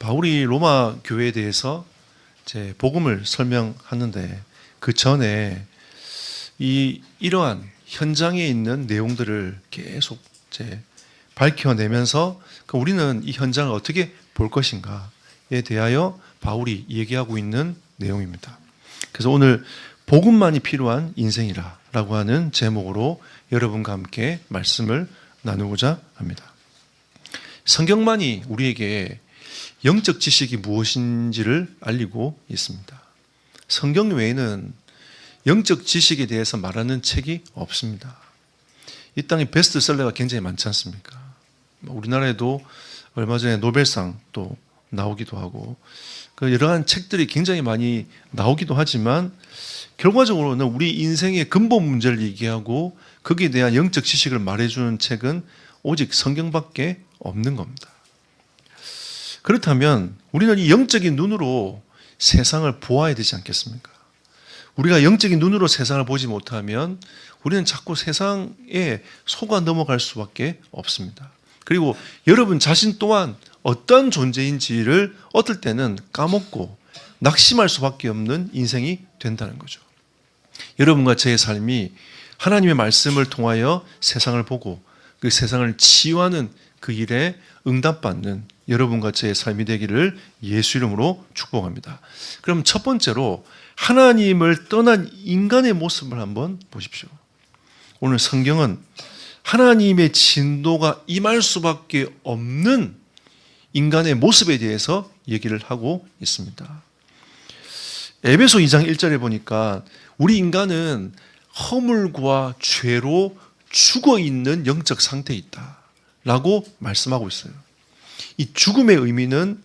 바울이 로마 교회에 대해서 제 복음을 설명하는데 그 전에 이러한 현장에 있는 내용들을 계속 밝혀내면서 우리는 이 현장을 어떻게 볼 것인가에 대하여 바울이 얘기하고 있는 내용입니다. 그래서 오늘 복음만이 필요한 인생이라고 하는 제목으로 여러분과 함께 말씀을 나누고자 합니다. 성경만이 우리에게 영적 지식이 무엇인지를 알리고 있습니다. 성경 외에는 영적 지식에 대해서 말하는 책이 없습니다. 이 땅에 베스트셀러가 굉장히 많지 않습니까? 우리나라에도 얼마 전에 노벨상 또 나오기도 하고 여러가지 책들이 굉장히 많이 나오기도 하지만 결과적으로는 우리 인생의 근본 문제를 얘기하고 거기에 대한 영적 지식을 말해주는 책은 오직 성경밖에 없는 겁니다. 그렇다면 우리는 이 영적인 눈으로 세상을 보아야 되지 않겠습니까? 우리가 영적인 눈으로 세상을 보지 못하면 우리는 자꾸 세상에 속아 넘어갈 수밖에 없습니다. 그리고 여러분 자신 또한 어떤 존재인지를 어떨 때는 까먹고 낙심할 수밖에 없는 인생이 된다는 거죠. 여러분과 저의 삶이 하나님의 말씀을 통하여 세상을 보고 그 세상을 치유하는 그 일에 응답받는 여러분과 저의 삶이 되기를 예수 이름으로 축복합니다. 그럼 첫 번째로 하나님을 떠난 인간의 모습을 한번 보십시오. 오늘 성경은 하나님의 진도가 임할 수밖에 없는 인간의 모습에 대해서 얘기를 하고 있습니다. 에베소 2장 1절에 보니까 우리 인간은 허물과 죄로 죽어있는 영적 상태에 있다라고 말씀하고 있어요. 이 죽음의 의미는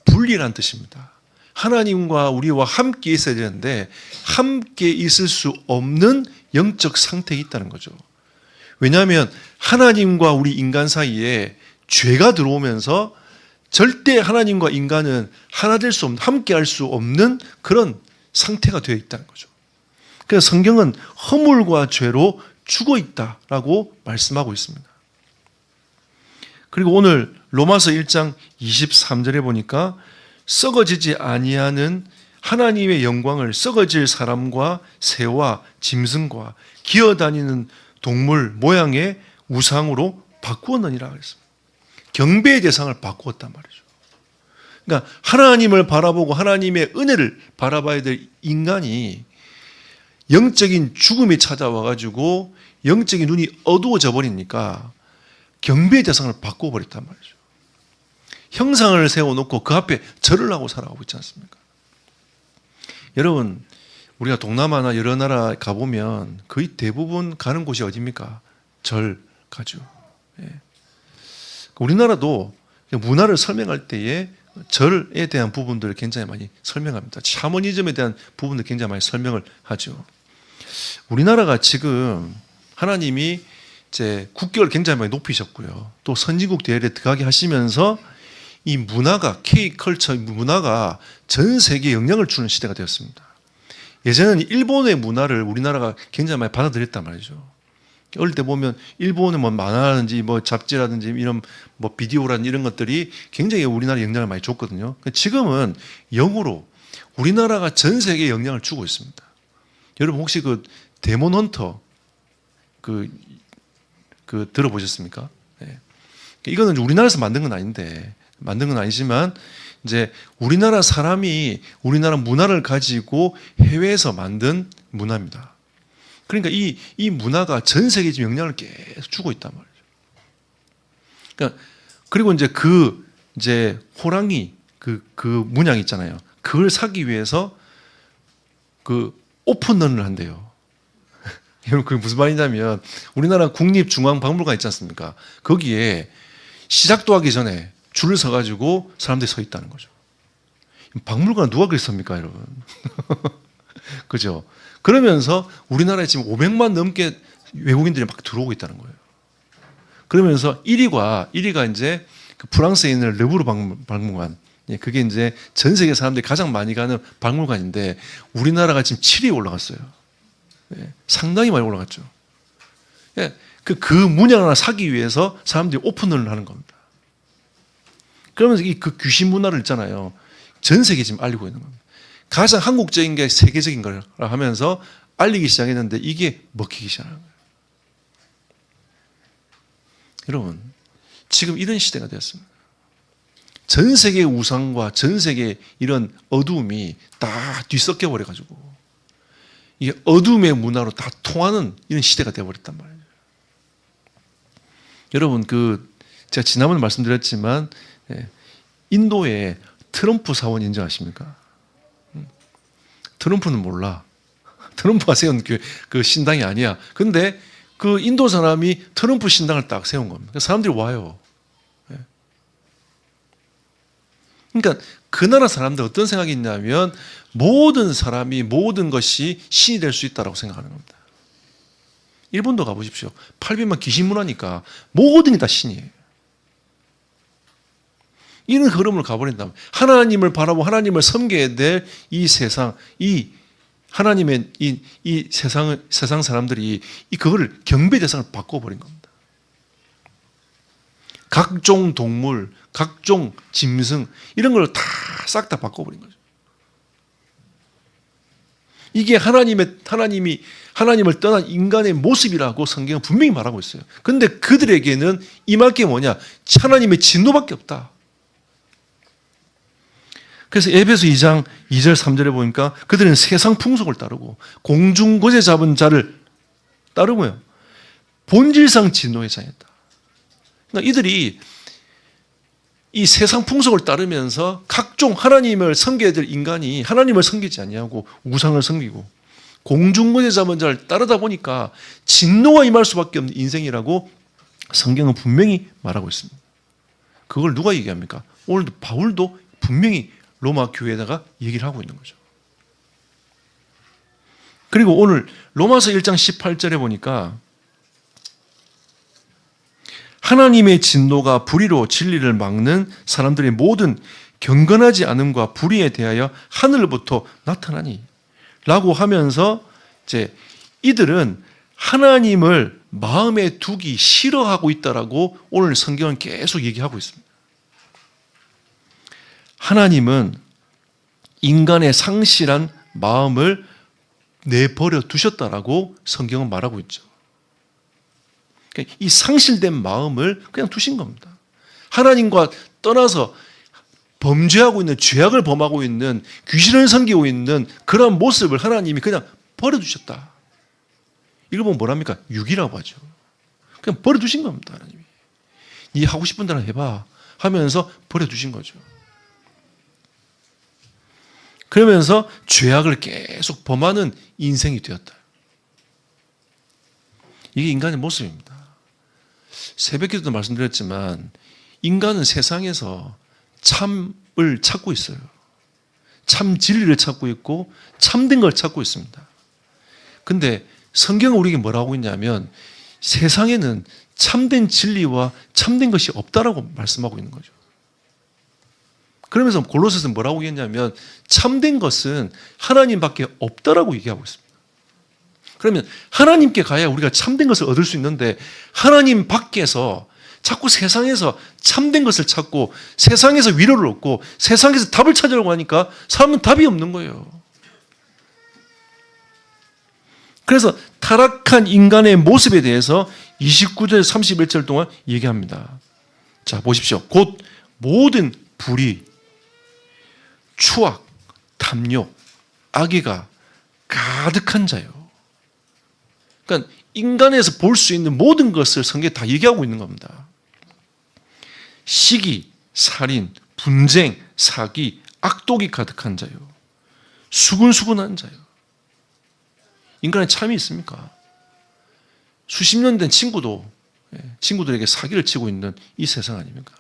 분리란 뜻입니다. 하나님과 우리와 함께 있어야 되는데 함께 있을 수 없는 영적 상태에 있다는 거죠. 왜냐하면 하나님과 우리 인간 사이에 죄가 들어오면서 절대 하나님과 인간은 하나 될 수 없는, 함께 할 수 없는 그런 상태가 되어 있다는 거죠. 그래서 성경은 허물과 죄로 죽어 있다라고 말씀하고 있습니다. 그리고 오늘 로마서 1장 23절에 보니까 썩어지지 아니하는 하나님의 영광을 썩어질 사람과 새와 짐승과 기어다니는 동물 모양의 우상으로 바꾸었느니라 그랬습니다. 경배의 대상을 바꾸었단 말이죠. 그러니까 하나님을 바라보고 하나님의 은혜를 바라봐야 될 인간이 영적인 죽음이 찾아와가지고 영적인 눈이 어두워져 버리니까 경배의 대상을 바꿔버렸단 말이죠. 형상을 세워놓고 그 앞에 절을 하고 살아가고 있지 않습니까? 여러분, 우리가 동남아나 여러 나라 가보면 거의 대부분 가는 곳이 어디입니까? 절 가죠. 예. 우리나라도 문화를 설명할 때에 절에 대한 부분들을 굉장히 많이 설명합니다. 샤머니즘에 대한 부분들 굉장히 많이 설명을 하죠. 우리나라가 지금 하나님이 이제 국격을 굉장히 많이 높이셨고요. 또 선진국 대열에 들어가게 하시면서 이 문화가, K컬처 문화가 전 세계에 영향을 주는 시대가 되었습니다. 예전에는 일본의 문화를 우리나라가 굉장히 많이 받아들였단 말이죠. 어릴 때 보면 일본의 뭐 만화라든지 뭐 잡지라든지 이런 뭐 비디오라든지 이런 것들이 굉장히 우리나라에 영향을 많이 줬거든요. 지금은 역으로 우리나라가 전 세계에 영향을 주고 있습니다. 여러분 혹시 그 데몬 헌터 그 들어보셨습니까? 네. 이거는 우리나라에서 만든 건 아닌데, 만든 건 아니지만 이제 우리나라 사람이 우리나라 문화를 가지고 해외에서 만든 문화입니다. 그러니까 이 문화가 전 세계에 지금 영향을 계속 주고 있단 말이죠. 그러니까 그리고 이제 호랑이 그 문양 있잖아요. 그걸 사기 위해서 그 오픈런을 한대요. 여러분 그게 무슨 말이냐면 우리나라 국립중앙박물관 있지 않습니까? 거기에 시작도 하기 전에 줄을 서가지고 사람들이 서 있다는 거죠. 박물관 누가 그랬습니까, 여러분? 그죠? 그러면서 우리나라에 지금 500만 넘게 외국인들이 막 들어오고 있다는 거예요. 그러면서 1위가 이제 그 프랑스에 있는 르브르 박물관. 그게 이제 전 세계 사람들이 가장 많이 가는 박물관인데 우리나라가 지금 7위에 올라갔어요. 상당히 많이 올라갔죠. 그 문양 하나 사기 위해서 사람들이 오픈을 하는 겁니다. 그러면서 그 귀신 문화를 있잖아요. 전 세계에 지금 알리고 있는 겁니다. 가장 한국적인 게 세계적인 걸 하면서 알리기 시작했는데 이게 먹히기 시작하는 거예요. 여러분, 지금 이런 시대가 되었습니다. 전 세계의 우상과 전 세계의 이런 어두움이 다 뒤섞여 버려가지고 이게 어둠의 문화로 다 통하는 이런 시대가 되어버렸단 말이에요. 여러분, 제가 지난번에 말씀드렸지만 인도에 트럼프 사원 인정하십니까? 트럼프는 몰라. 트럼프가 세운 그 신당이 아니야. 근데 그 인도 사람이 트럼프 신당을 딱 세운 겁니다. 사람들이 와요. 그러니까 그 나라 사람들 어떤 생각이 있냐면 모든 사람이 모든 것이 신이 될 수 있다고 생각하는 겁니다. 일본도 가보십시오. 800만 귀신 문화니까 모든 게 다 신이에요. 이런 흐름을 가버린다면 하나님을 바라보고 하나님을 섬겨야 될 이 세상, 이 하나님의 이 세상 사람들이 그거를 경배 대상을 바꿔버린 겁니다. 각종 동물, 각종 짐승 이런 걸 다 싹 다 바꿔버린 거죠. 이게 하나님을 떠난 인간의 모습이라고 성경은 분명히 말하고 있어요. 그런데 그들에게는 임할 게 뭐냐? 하나님의 진노밖에 없다. 그래서 에베소 2장 2절 3절에 보니까 그들은 세상 풍속을 따르고 공중고제 잡은 자를 따르고요. 본질상 진노의 자였다. 그러니까 이들이 이 세상 풍속을 따르면서 각종 하나님을 섬겨야 될 인간이 하나님을 섬기지 아니하고 우상을 섬기고 공중고제 잡은 자를 따르다 보니까 진노가 임할 수밖에 없는 인생이라고 성경은 분명히 말하고 있습니다. 그걸 누가 얘기합니까? 오늘도 바울도 분명히 로마 교회에다가 얘기를 하고 있는 거죠. 그리고 오늘 로마서 1장 18절에 보니까 하나님의 진노가 불의로 진리를 막는 사람들의 모든 경건하지 않음과 불의에 대하여 하늘로부터 나타나니 라고 하면서 이제 이들은 하나님을 마음에 두기 싫어하고 있다라고 오늘 성경은 계속 얘기하고 있습니다. 하나님은 인간의 상실한 마음을 내버려 두셨다라고 성경은 말하고 있죠. 이 상실된 마음을 그냥 두신 겁니다. 하나님과 떠나서 범죄하고 있는, 죄악을 범하고 있는, 귀신을 섬기고 있는 그런 모습을 하나님이 그냥 버려두셨다. 이걸 보면 뭐랍니까? 유기라고 하죠. 그냥 버려두신 겁니다. 하나님이. 네 하고 싶은 대로 해봐 하면서 버려두신 거죠. 그러면서 죄악을 계속 범하는 인생이 되었다. 이게 인간의 모습입니다. 새벽기도도 말씀드렸지만 인간은 세상에서 참을 찾고 있어요. 참 진리를 찾고 있고 참된 걸 찾고 있습니다. 근데 성경은 우리에게 뭐라고 하고 있냐면 세상에는 참된 진리와 참된 것이 없다라고 말씀하고 있는 거죠. 그러면서 골로새서는 뭐라고 얘기했냐면 참된 것은 하나님밖에 없다라고 얘기하고 있습니다. 그러면 하나님께 가야 우리가 참된 것을 얻을 수 있는데 하나님 밖에서 자꾸 세상에서 참된 것을 찾고 세상에서 위로를 얻고 세상에서 답을 찾으려고 하니까 사람은 답이 없는 거예요. 그래서 타락한 인간의 모습에 대해서 29절 31절 동안 얘기합니다. 자, 보십시오. 곧 모든 불의, 추악, 탐욕, 악의가 가득한 자요. 그러니까 인간에서 볼 수 있는 모든 것을 성경에 다 얘기하고 있는 겁니다. 시기, 살인, 분쟁, 사기, 악독이 가득한 자요. 수근수근한 자요. 인간에 참이 있습니까? 수십 년 된 친구도 친구들에게 사기를 치고 있는 이 세상 아닙니까?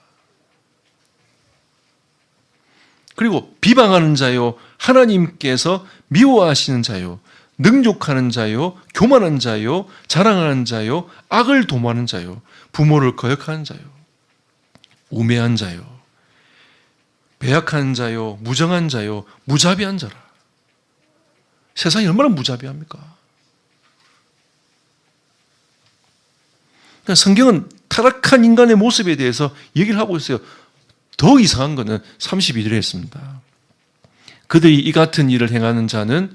그리고 비방하는 자요, 하나님께서 미워하시는 자요, 능욕하는 자요, 교만한 자요, 자랑하는 자요, 악을 도모하는 자요, 부모를 거역하는 자요, 우매한 자요, 배약한 자요, 무정한 자요, 무자비한 자라. 세상이 얼마나 무자비합니까? 그러니까 성경은 타락한 인간의 모습에 대해서 얘기를 하고 있어요. 더 이상한 것은 32절에 있습니다. 그들이 이 같은 일을 행하는 자는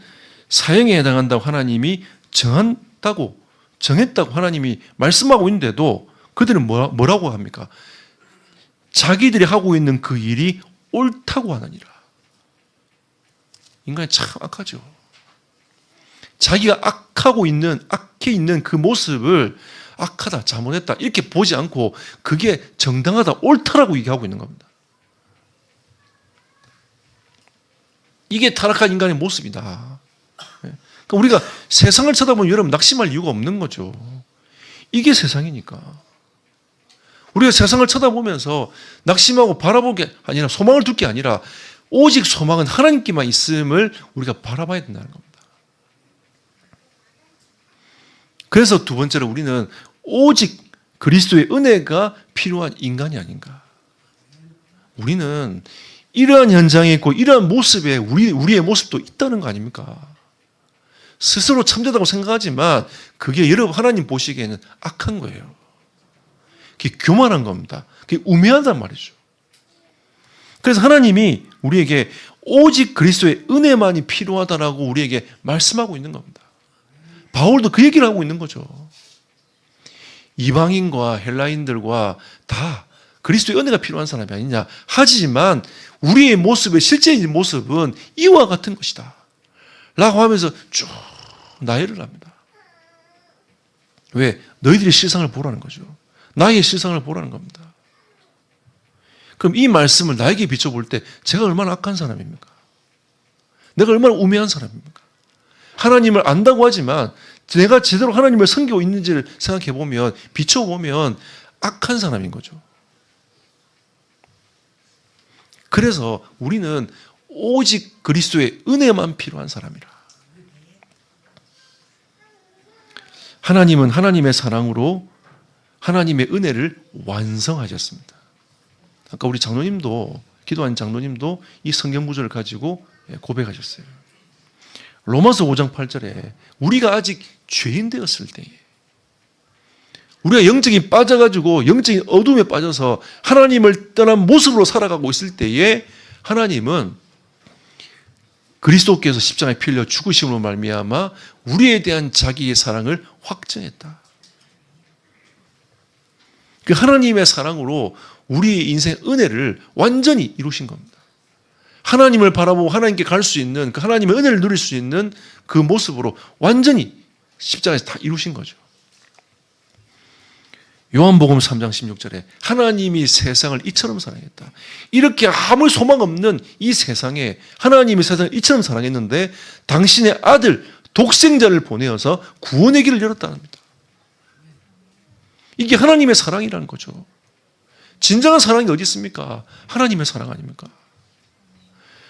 사형에 해당한다고 하나님이 정했다고 하나님이 말씀하고 있는데도 그들은 뭐라고 합니까? 자기들이 하고 있는 그 일이 옳다고 하느니라. 인간이 참 악하죠. 자기가 악해 있는 그 모습을 악하다, 잘못했다 이렇게 보지 않고 그게 정당하다, 옳다라고 얘기하고 있는 겁니다. 이게 타락한 인간의 모습이다. 그러니까 우리가 세상을 쳐다보면 여러분 낙심할 이유가 없는 거죠. 이게 세상이니까. 우리가 세상을 쳐다보면서 낙심하고 바라볼 게 아니라, 소망을 둘 게 아니라 오직 소망은 하나님께만 있음을 우리가 바라봐야 된다는 겁니다. 그래서 두 번째로 우리는 오직 그리스도의 은혜가 필요한 인간이 아닌가. 우리는 이러한 현장에 있고 이러한 모습에 우리의 모습도 있다는 거 아닙니까? 스스로 참되다고 생각하지만 그게 여러분 하나님 보시기에는 악한 거예요. 그게 교만한 겁니다. 그게 우매하단 말이죠. 그래서 하나님이 우리에게 오직 그리스도의 은혜만이 필요하다라고 우리에게 말씀하고 있는 겁니다. 바울도 그 얘기를 하고 있는 거죠. 이방인과 헬라인들과 다 그리스도의 은혜가 필요한 사람이 아니냐. 하지만 우리의 모습의 실제의 모습은 이와 같은 것이다 라고 하면서 쭉 나열을 합니다. 왜? 너희들의 실상을 보라는 거죠. 나의 실상을 보라는 겁니다. 그럼 이 말씀을 나에게 비춰볼 때 제가 얼마나 악한 사람입니까? 내가 얼마나 우매한 사람입니까? 하나님을 안다고 하지만 내가 제대로 하나님을 섬기고 있는지를 생각해 보면, 비춰보면 악한 사람인 거죠. 그래서 우리는 오직 그리스도의 은혜만 필요한 사람이라. 하나님은 하나님의 사랑으로 하나님의 은혜를 완성하셨습니다. 아까 우리 장로님도, 기도한 장로님도 이 성경 구절을 가지고 고백하셨어요. 로마서 5장 8절에 우리가 아직 죄인 되었을 때에, 우리가 영적인 빠져가지고 영적인 어둠에 빠져서 하나님을 떠난 모습으로 살아가고 있을 때에 하나님은 그리스도께서 십자가에 피 흘려 죽으심으로 말미암아 우리에 대한 자기의 사랑을 확증했다. 그 하나님의 사랑으로 우리의 인생 은혜를 완전히 이루신 겁니다. 하나님을 바라보고 하나님께 갈 수 있는, 그 하나님의 은혜를 누릴 수 있는 그 모습으로 완전히 십자가에서 다 이루신 거죠. 요한복음 3장 16절에 하나님이 세상을 이처럼 사랑했다. 이렇게 아무 소망 없는 이 세상에 하나님이 세상을 이처럼 사랑했는데 당신의 아들 독생자를 보내어서 구원의 길을 열었다는 겁니다. 이게 하나님의 사랑이라는 거죠. 진정한 사랑이 어디 있습니까? 하나님의 사랑 아닙니까?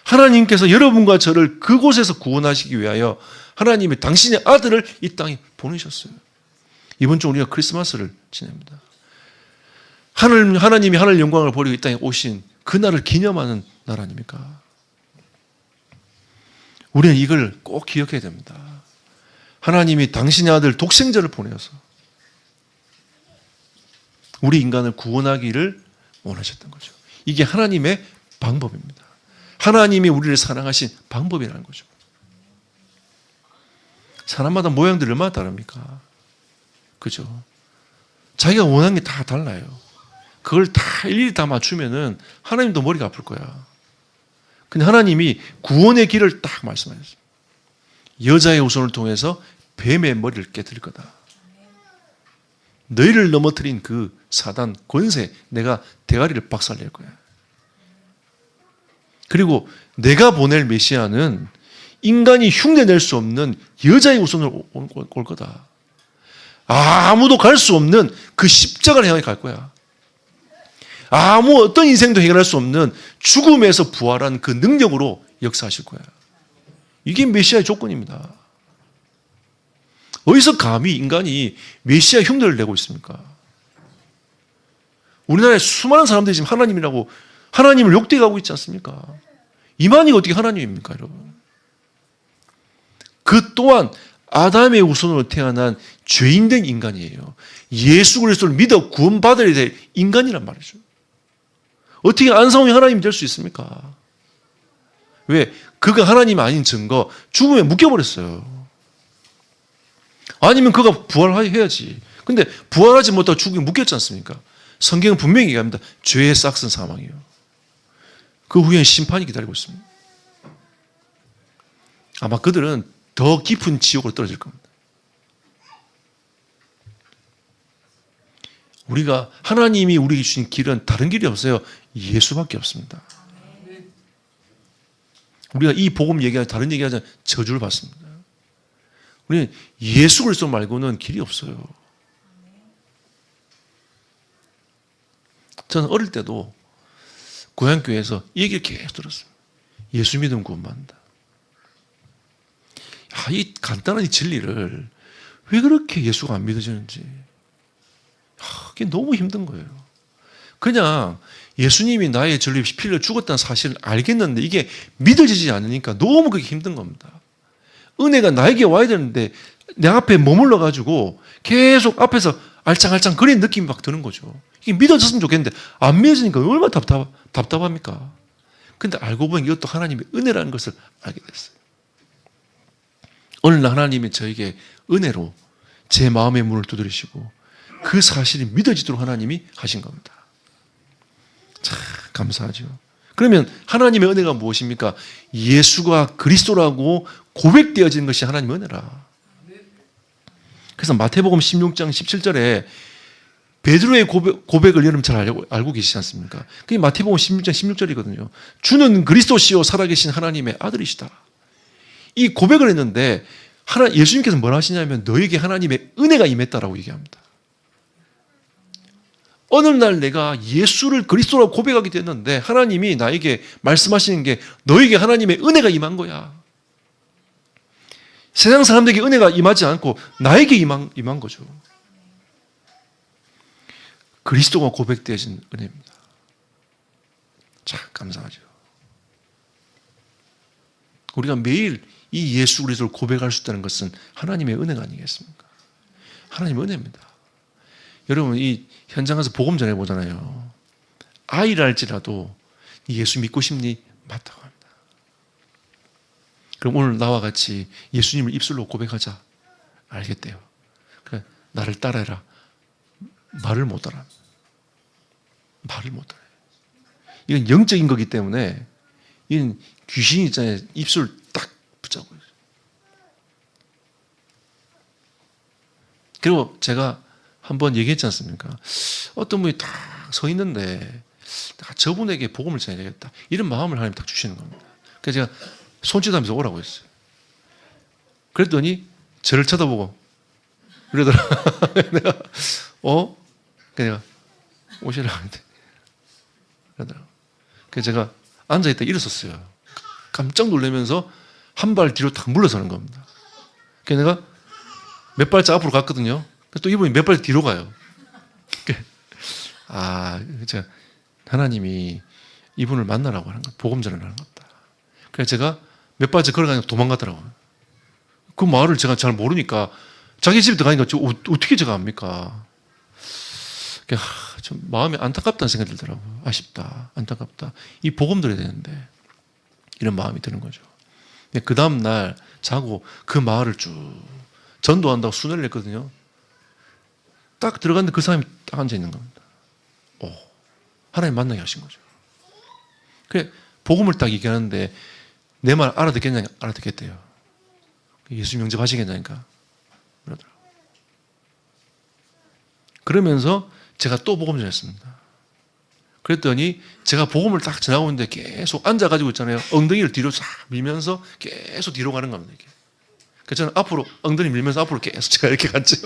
하나님께서 여러분과 저를 그곳에서 구원하시기 위하여 하나님이 당신의 아들을 이 땅에 보내셨어요. 이번 주 우리가 크리스마스를 지냅니다. 하나님이 하늘 영광을 버리고 이 땅에 오신 그날을 기념하는 날 아닙니까? 우리는 이걸 꼭 기억해야 됩니다. 하나님이 당신의 아들 독생자를 보내어서 우리 인간을 구원하기를 원하셨던 거죠. 이게 하나님의 방법입니다. 하나님이 우리를 사랑하신 방법이라는 거죠. 사람마다 모양들이 얼마나 다릅니까? 그죠? 자기가 원하는 게 다 달라요. 그걸 다 일일이 다 맞추면은 하나님도 머리가 아플 거야. 근데 하나님이 구원의 길을 딱 말씀하셨어요. 여자의 후손을 통해서 뱀의 머리를 깨뜨릴 거다. 너희를 넘어뜨린 그 사단 권세, 내가 대가리를 박살낼 거야. 그리고 내가 보낼 메시아는 인간이 흉내낼 수 없는 여자의 후손으로 올 거다. 아무도 갈 수 없는 그 십자가를 향해 갈 거야. 아무 어떤 인생도 해결할 수 없는 죽음에서 부활한 그 능력으로 역사하실 거야. 이게 메시아의 조건입니다. 어디서 감히 인간이 메시아 흉내를 내고 있습니까? 우리나라에 수많은 사람들이 지금 하나님이라고 하나님을 욕되게 있지 않습니까? 이만희가 어떻게 하나님입니까, 여러분? 그 또한 아담의 후손으로 태어난 죄인된 인간이에요. 예수 그리스도를 믿어 구원받아야 될 인간이란 말이죠. 어떻게 안상홍이 하나님이 될 수 있습니까? 왜? 그가 하나님이 아닌 증거, 죽음에 묶여버렸어요. 아니면 그가 부활해야지. 근데 부활하지 못하고 죽음에 묶였지 않습니까? 성경은 분명히 얘기합니다. 죄의 싹슨 사망이에요. 그 후에는 심판이 기다리고 있습니다. 아마 그들은 더 깊은 지옥으로 떨어질 겁니다. 우리가 하나님이 우리에게 주신 길은 다른 길이 없어요. 예수밖에 없습니다. 우리가 이 복음 얘기하자 다른 얘기하자 저주를 받습니다. 우리는 예수 그리스도 말고는 길이 없어요. 저는 어릴 때도 고향교회에서 이 얘기를 계속 들었어요. 예수 믿으면 구원받는다. 이 간단한 이 진리를 왜 그렇게 예수가 안 믿어지는지 그게 너무 힘든 거예요. 그냥 예수님이 나의 진리 피를 죽었다는 사실을 알겠는데 이게 믿어지지 않으니까 너무 그게 힘든 겁니다. 은혜가 나에게 와야 되는데 내 앞에 머물러 가지고 계속 앞에서 알짱알짱 거리는 느낌이 막 드는 거죠. 이게 믿어졌으면 좋겠는데 안 믿어지니까 얼마나 답답합니까? 근데 알고 보니 이것도 하나님의 은혜라는 것을 알게 됐어요. 어느 날 하나님이 저에게 은혜로 제 마음의 문을 두드리시고 그 사실이 믿어지도록 하나님이 하신 겁니다. 참 감사하죠. 그러면 하나님의 은혜가 무엇입니까? 예수가 그리스도라고 고백되어지는 것이 하나님의 은혜라. 그래서 마태복음 16장 17절에 베드로의 고백을 여러분 잘 알고 계시지 않습니까? 그게 마태복음 16장 16절이거든요. 주는 그리스도시요 살아계신 하나님의 아들이시다. 이 고백을 했는데 예수님께서 뭐라 하시냐면 너에게 하나님의 은혜가 임했다라고 얘기합니다. 어느 날 내가 예수를 그리스도라고 고백하게 됐는데 하나님이 나에게 말씀하시는 게 너에게 하나님의 은혜가 임한 거야. 세상 사람들에게 은혜가 임하지 않고 나에게 임한 거죠. 그리스도가 고백되어진 은혜입니다. 참 감사하죠. 우리가 매일 이 예수 그리스도를 고백할 수 있다는 것은 하나님의 은혜가 아니겠습니까? 하나님의 은혜입니다. 여러분 이 현장 가서 복음 전해보잖아요. 아이랄지라도 예수 믿고 싶니? 맞다고 합니다. 그럼 오늘 나와 같이 예수님을 입술로 고백하자. 알겠대요. 그래, 나를 따라해라. 말을 못 알아. 말을 못 알아요. 이건 영적인 거기 때문에 이건 귀신이 있잖아요. 입술 딱 붙잡고 있어요. 그리고 제가 한번 얘기했지 않습니까? 어떤 분이 딱 서 있는데 저분에게 복음을 전해야 되겠다. 이런 마음을 하나님 딱 주시는 겁니다. 그래서 제가 손짓하면서 오라고 했어요. 그랬더니 저를 쳐다보고 그러더라. 내가 내가 오시라고 했는데 그러더라고. 그래서 제가 앉아있다 일어섰어요. 깜짝 놀라면서 한 발 뒤로 탁 물러서는 겁니다. 그래서 내가 몇 발짝 앞으로 갔거든요. 또 이분이 몇 발 뒤로 가요. 제가 하나님이 이분을 만나라고 하는 것, 복음 전하는 겁니다. 그래서 제가 몇 발짝 걸어가니까 도망가더라고요. 그 마을을 제가 잘 모르니까 자기 집에 들어가니까 어떻게 제가 압니까? 좀 마음이 안타깝다는 생각이 들더라고요. 아쉽다, 안타깝다. 이 복음 들어야 되는데 이런 마음이 드는 거죠. 그 다음 날 자고 그 마을을 쭉 전도한다고 순회를 했거든요. 딱 들어갔는데 그 사람이 딱 앉아 있는 겁니다. 하나님 만나게 하신 거죠. 그래 복음을 딱 얘기하는데 내 말 알아듣겠냐? 알아듣겠대요. 예수 영접하시겠냐니까 그러더라고요. 그러면서 제가 또 복음 전했습니다. 그랬더니 제가 복음을 딱 전하고 있는데 계속 앉아가지고 있잖아요. 엉덩이를 뒤로 싹 밀면서 계속 뒤로 가는 겁니다. 이렇게. 그래서 저는 앞으로 엉덩이 밀면서 앞으로 계속 제가 이렇게 갔죠.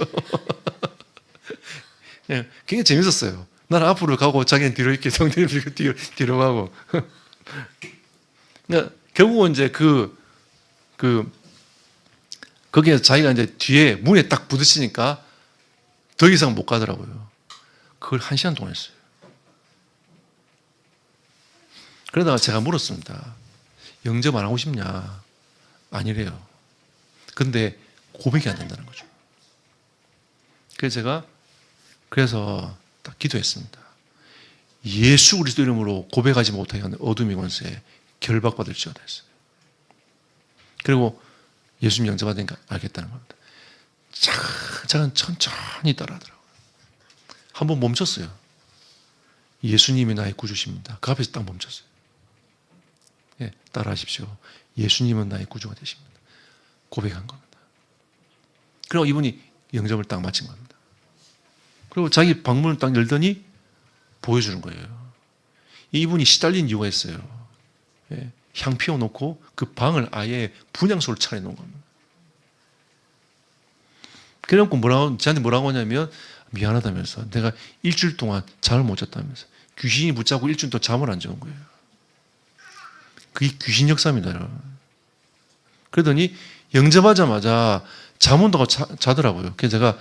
굉장히 재밌었어요. 나는 앞으로 가고 자기는 뒤로 이렇게 엉덩이 밀고 뒤로 가고. 그러니까 결국은 이제 거기에 자기가 이제 뒤에 문에 딱 부딪히니까 더 이상 못 가더라고요. 그걸 1시간 동안 했어요. 그러다가 제가 물었습니다. 영접 안 하고 싶냐? 아니래요. 근데 고백이 안 된다는 거죠. 그래서 제가 딱 기도했습니다. 예수 그리스도 이름으로 고백하지 못하게 하는 어둠의 권세에 결박받을지어다 했어요. 그리고 예수님 영접받으니까 알겠다는 겁니다. 차근차근 천천히 따라하더라고요. 한번 멈췄어요. 예수님이 나의 구주십니다. 그 앞에서 딱 멈췄어요. 예, 따라하십시오. 예수님은 나의 구주가 되십니다. 고백한 겁니다. 그리고 이분이 영접을 딱 마친 겁니다. 그리고 자기 방문을 딱 열더니 보여주는 거예요. 이분이 시달린 이유가 있어요. 예, 향 피워놓고 그 방을 아예 분향소를 차려놓은 겁니다. 그래놓고 저한테 뭐라고 하냐면 미안하다면서 내가 일주일 동안 잠을 못 잤다면서 귀신이 붙잡고 일주일 동안 잠을 안 자는 거예요. 그게 귀신 역사입니다. 여러분. 그러더니 영접하자마자 잠 온다고 자더라고요. 그래서 제가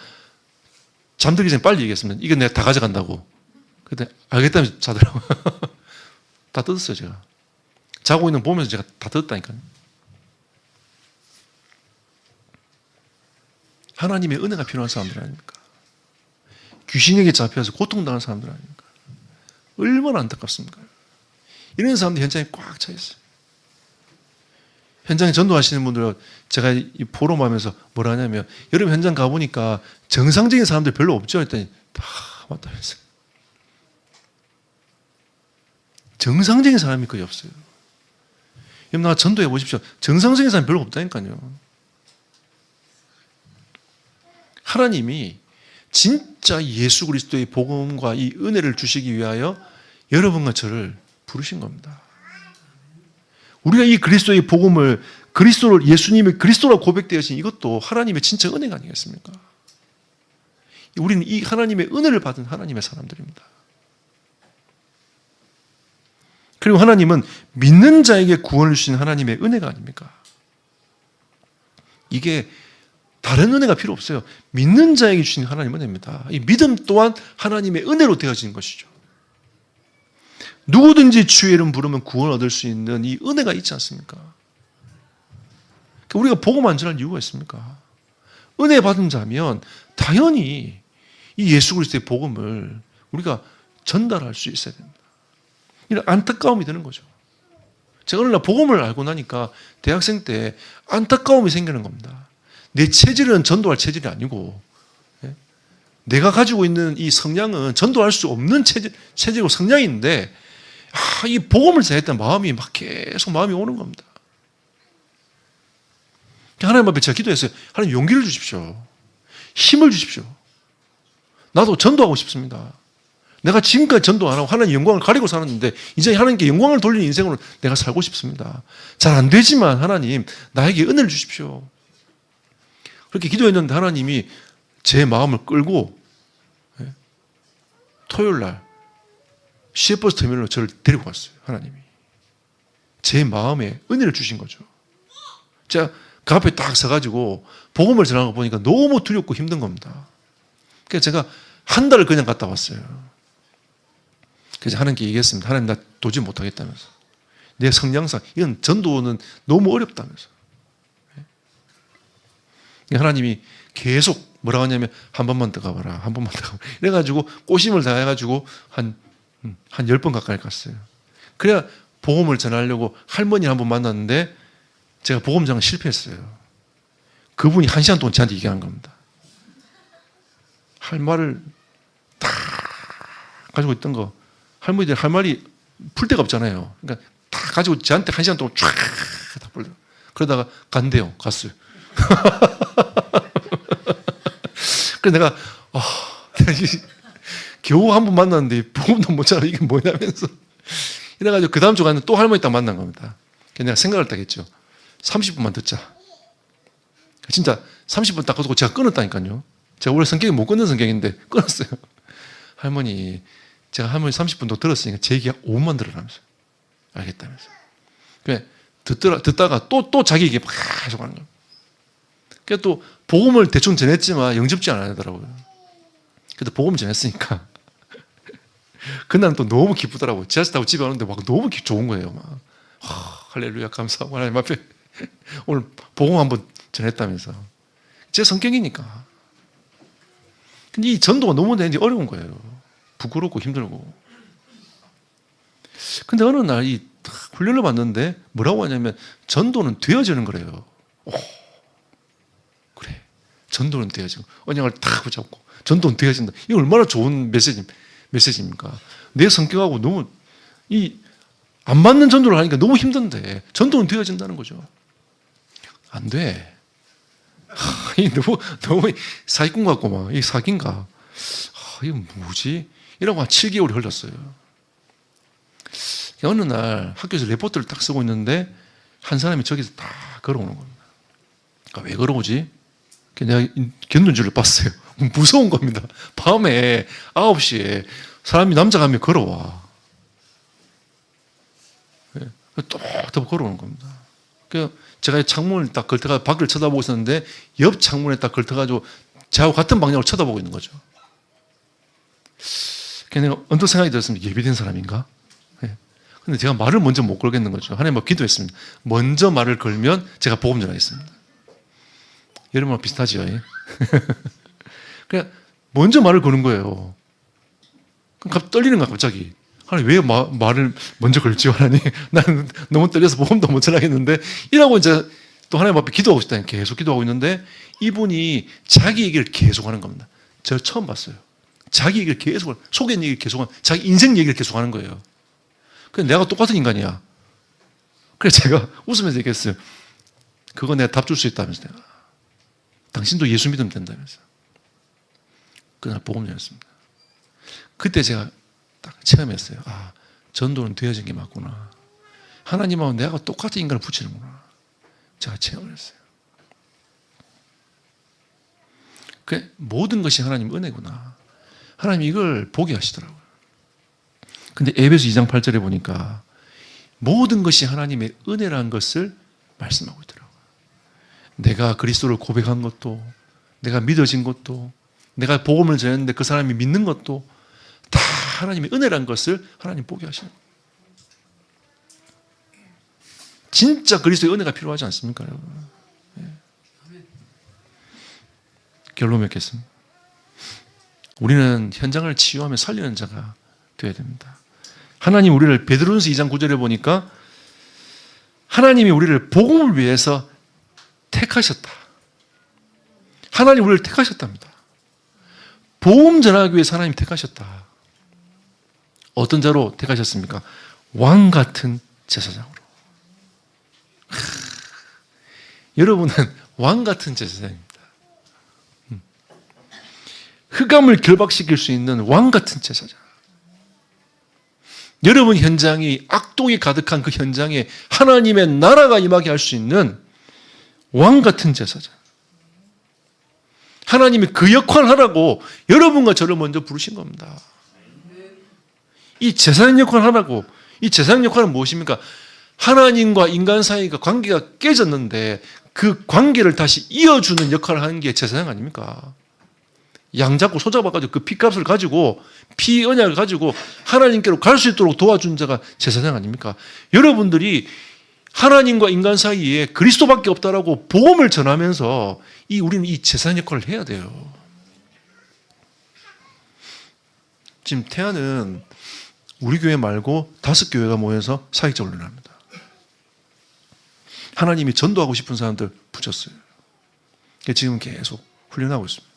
잠들기 전에 빨리 얘기했습니다. 이거 내가 다 가져간다고. 근데 알겠다면서 자더라고요. 다 뜯었어요, 제가. 자고 있는 거 보면서 제가 다 뜯었다니까요. 하나님의 은혜가 필요한 사람들 아닙니까? 귀신에게 잡혀서 고통당하는 사람들 아닙니까? 얼마나 안타깝습니까? 이런 사람들이 현장에 꽉 차 있어요. 현장에 전도하시는 분들은 제가 이 포럼하면서 뭐라 하냐면 여러분 현장 가보니까 정상적인 사람들 별로 없죠? 했더니 다 맞다면서요. 정상적인 사람이 거의 없어요. 여러분 나 전도해 보십시오. 정상적인 사람이 별로 없다니까요. 하나님이 진짜 예수 그리스도의 복음과 이 은혜를 주시기 위하여 여러분과 저를 부르신 겁니다. 우리가 이 그리스도의 복음을 그리스도를 예수님의 그리스도라고 고백되어진 이것도 하나님의 진짜 은혜가 아니겠습니까? 우리는 이 하나님의 은혜를 받은 하나님의 사람들입니다. 그리고 하나님은 믿는 자에게 구원을 주신 하나님의 은혜가 아닙니까? 이게 다른 은혜가 필요 없어요. 믿는 자에게 주신 하나님의 은혜입니다. 이 믿음 또한 하나님의 은혜로 되어진 것이죠. 누구든지 주의 이름 부르면 구원을 얻을 수 있는 이 은혜가 있지 않습니까? 우리가 복음 안 전할 이유가 있습니까? 은혜 받은 자면 당연히 이 예수 그리스도의 복음을 우리가 전달할 수 있어야 됩니다. 이런 안타까움이 드는 거죠. 제가 어느 날 복음을 알고 나니까 대학생 때 안타까움이 생기는 겁니다. 내 체질은 전도할 체질이 아니고 내가 가지고 있는 이 성향은 전도할 수 없는 체질이고 성향인데 이 복음을 전했던 마음이 막 계속 마음이 오는 겁니다. 하나님 앞에 제가 기도했어요. 하나님 용기를 주십시오. 힘을 주십시오. 나도 전도하고 싶습니다. 내가 지금까지 전도 안 하고 하나님 영광을 가리고 살았는데 이제 하나님께 영광을 돌리는 인생으로 내가 살고 싶습니다. 잘 안 되지만 하나님 나에게 은혜를 주십시오. 그렇게 기도했는데 하나님이 제 마음을 끌고 토요일 날 시외버스 터미널로 저를 데리고 갔어요. 하나님이. 제 마음에 은혜를 주신 거죠. 제가 그 앞에 딱 서가지고 복음을 전하는 거 보니까 너무 두렵고 힘든 겁니다. 그래서 제가 한 달을 그냥 갔다 왔어요. 그래서 하나님께 얘기했습니다. 하나님 나 도저히 못하겠다면서. 내 성향상 이건 전도는 너무 어렵다면서. 하나님이 계속 뭐라고 하냐면 한 번만 더 가봐라. 한 번만 더 가봐라. 이래가지고 꼬심을 다해가지고 한 10번 가까이 갔어요. 그래야 복음을 전하려고 할머니 한 번 만났는데 제가 복음장을 실패했어요. 그분이 1시간 동안 저한테 얘기한 겁니다. 할 말을 다 가지고 있던 거 할머니들 할 말이 풀 데가 없잖아요. 그러니까 다 가지고 저한테 1시간 동안 쫙 다 풀려. 그러다가 간대요. 갔어요. 그래서 내가 겨우 한 번 만났는데 복음도 못 전하 이게 뭐냐면서 이래가지고 그 다음 주 갔는데 또 할머니 딱 만난 겁니다. 그래서 내가 생각을 딱 했죠. 30분만 듣자. 진짜 30분 딱 걷고 제가 끊었다니까요. 제가 원래 성격이 못 끊는 성격인데 끊었어요. 할머니 제가 할머니 30분 더 들었으니까 제 얘기 5분만 들으라면서 알겠다면서. 그래 듣다가 또 자기 얘기 계속 하는 거예요. 그래서 또 복음을 대충 전했지만 영접지 안 하더라고요. 그래도 복음 전했으니까 그날은 또 너무 기쁘더라고요. 지하철 타고 집에 오는데 막 너무 좋은 거예요. 막 할렐루야 감사하고 하나님 앞에 오늘 복음 한번 전했다면서. 제 성격이니까. 근데 이 전도가 너무 내는지 어려운 거예요. 부끄럽고 힘들고. 근데 어느 날 이 훈련을 받는데 뭐라고 하냐면 전도는 되어지는 거래요. 오, 그래. 전도는 되어지고 언약을 딱 붙잡고 전도는 되어진다. 이거 얼마나 좋은 메시지입니까? 내 성격하고 너무 안 맞는 전도를 하니까 너무 힘든데 전도는 되어진다는 거죠. 안 돼. 너무 사기꾼 같고 막 이 사기인가? 이거 뭐지? 이러고 한 7개월이 흘렀어요. 어느 날 학교에서 레포트를 딱 쓰고 있는데 한 사람이 저기서 딱 걸어오는 겁니다. 그러니까 왜 걸어오지? 내가 견눈질을 봤어요. 무서운 겁니다. 밤에 9시에 사람이 남자가 한 명 걸어와. 또 걸어오는 겁니다. 제가 창문을 딱 걸터가 밖을 쳐다보고 있었는데 옆 창문에 딱 걸터가지고 저하고 같은 방향으로 쳐다보고 있는 거죠. 그래서 내가 언뜻 생각이 들었습니다. 예비된 사람인가? 근데 제가 말을 먼저 못 걸겠는 거죠. 하나님 기도했습니다. 먼저 말을 걸면 제가 복음 전하겠습니다. 여러분과 비슷하죠? 그냥 먼저 말을 거는 거예요. 그럼 떨리는 거야, 갑자기. 하나님 왜 말을 먼저 걸지요, 하나님? 나는 너무 떨려서 복음도 못 전하겠는데 이라고 이제 또 하나님 앞에 기도하고 싶다. 계속 기도하고 있는데 이분이 자기 얘기를 계속 하는 겁니다. 제가 처음 봤어요. 자기 얘기를 계속, 속에 얘기를 계속 하는, 자기 인생 얘기를 계속 하는 거예요. 그래서 내가 똑같은 인간이야. 그래서 제가 웃으면서 얘기했어요. 그거 내가 답 줄 수 있다면서 내가. 당신도 예수 믿으면 된다면서. 그날 복음 전했습니다. 그때 제가 딱 체험했어요. 아, 전도는 되어진 게 맞구나. 하나님하고 내가 똑같은 인간을 붙이는구나. 제가 체험을 했어요. 모든 것이 하나님 은혜구나. 하나님 이걸 보게 하시더라고요. 근데 에베소 2장 8절에 보니까 모든 것이 하나님의 은혜라는 것을 말씀하고 있더라고요. 내가 그리스도를 고백한 것도, 내가 믿어진 것도, 내가 복음을 전했는데 그 사람이 믿는 것도 다 하나님의 은혜라는 것을 하나님 보게 하시는 거예요. 진짜 그리스도의 은혜가 필요하지 않습니까, 여러분? 결론 맺겠습니다. 우리는 현장을 치유하며 살리는 자가 되어야 됩니다. 하나님 우리를 베드로전서 2장 9절에 보니까 하나님이 우리를 복음을 위해서 택하셨다. 하나님 우리를 택하셨답니다. 복음 전하기 위해서 하나님 택하셨다. 어떤 자로 택하셨습니까? 왕 같은 제사장으로. 여러분은 왕 같은 제사장입니다. 흑암을 결박시킬 수 있는 왕 같은 제사장. 여러분 현장이 악독이 가득한 그 현장에 하나님의 나라가 임하게 할 수 있는 왕 같은 제사장. 하나님이 그 역할을 하라고 여러분과 저를 먼저 부르신 겁니다. 이 제사장 역할을 하라고. 이 제사장 역할은 무엇입니까? 하나님과 인간 사이가 관계가 깨졌는데 그 관계를 다시 이어주는 역할을 하는 게 제사장 아닙니까? 양 잡고 소 잡아가지고 그 피값을 가지고 피 언약을 가지고 하나님께로 갈 수 있도록 도와준 자가 제사장 아닙니까? 여러분들이 하나님과 인간 사이에 그리스도밖에 없다라고 복음을 전하면서 우리는 이 제사장 역할을 해야 돼요. 지금 태안은 우리 교회 말고 5교회가 모여서 사역자 훈련합니다. 하나님이 전도하고 싶은 사람들 붙였어요. 지금 계속 훈련하고 있습니다.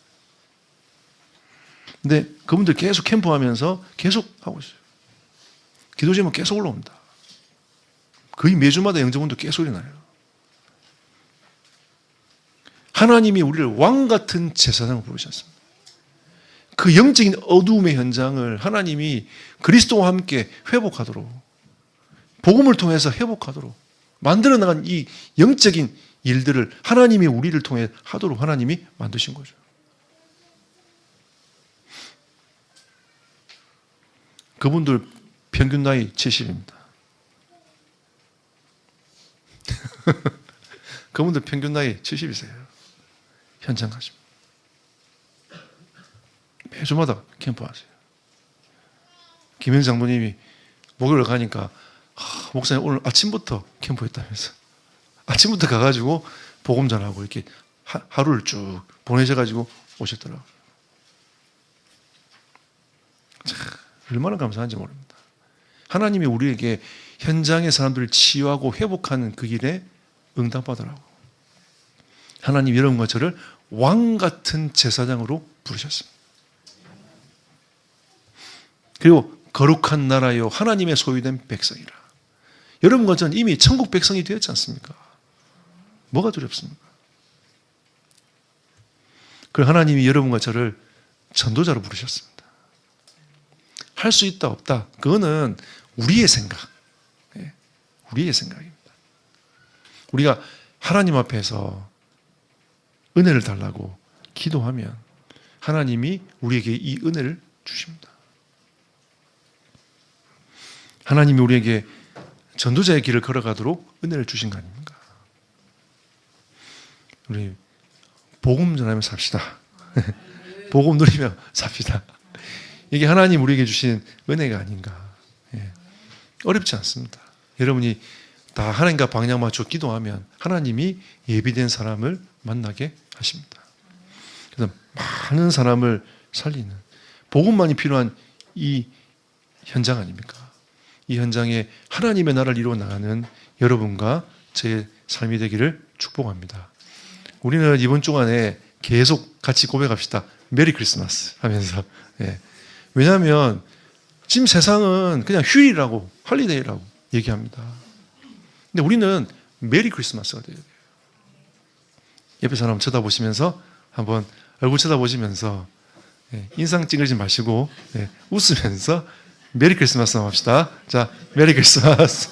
근데 그분들 계속 캠프하면서 계속 하고 있어요. 기도 제목 계속 올라옵니다. 거의 매주마다 영접문도 계속 일어나요. 하나님이 우리를 왕 같은 제사장을 부르셨습니다. 그 영적인 어두움의 현장을 하나님이 그리스도와 함께 회복하도록, 복음을 통해서 회복하도록 만들어 나간 이 영적인 일들을 하나님이 우리를 통해 하도록 하나님이 만드신 거죠. 그분들 평균 나이 70입니다. 그분들 평균 나이 70이세요. 현장 가십니다. 매주마다 캠프하세요. 김현 장로님이 목요일 가니까 목사님 오늘 아침부터 캠프했다면서 아침부터 가가지고 복음 전하고 이렇게 하루를 쭉 보내셔가지고 오셨더라고요. 참, 얼마나 감사한지 모릅니다. 하나님이 우리에게 현장의 사람들을 치유하고 회복하는 그 길에 응답하더라고. 하나님 여러분과 저를 왕 같은 제사장으로 부르셨습니다. 그리고 거룩한 나라요 하나님의 소유된 백성이라. 여러분과 저는 이미 천국 백성이 되었지 않습니까? 뭐가 두렵습니까? 그 하나님이 여러분과 저를 전도자로 부르셨습니다. 할 수 있다 없다 그거는 우리의 생각, 우리의 생각입니다. 우리가 하나님 앞에서 은혜를 달라고 기도하면 하나님이 우리에게 이 은혜를 주십니다. 하나님이 우리에게 전도자의 길을 걸어가도록 은혜를 주신 거 아닙니까? 우리 복음 전하며 삽시다. 복음 누리며 삽시다. 이게 하나님 우리에게 주신 은혜가 아닌가. 어렵지 않습니다. 여러분이 다 하나님과 방향 맞춰 기도하면 하나님이 예비된 사람을 만나게 하십니다. 그래서 많은 사람을 살리는 복음만이 필요한 이 현장 아닙니까? 이 현장에 하나님의 나라를 이루어 나가는 여러분과 제 삶이 되기를 축복합니다. 우리는 이번 주간에 계속 같이 고백합시다. 메리 크리스마스 하면서. 왜냐하면 지금 세상은 그냥 휴일이라고 할리데이라고 얘기합니다. 근데 우리는 메리 크리스마스가 돼야 돼요. 옆에 사람 쳐다보시면서 한번 얼굴 쳐다보시면서 인상 찌그리지 마시고 웃으면서 메리 크리스마스 합시다. 자, 메리 크리스마스.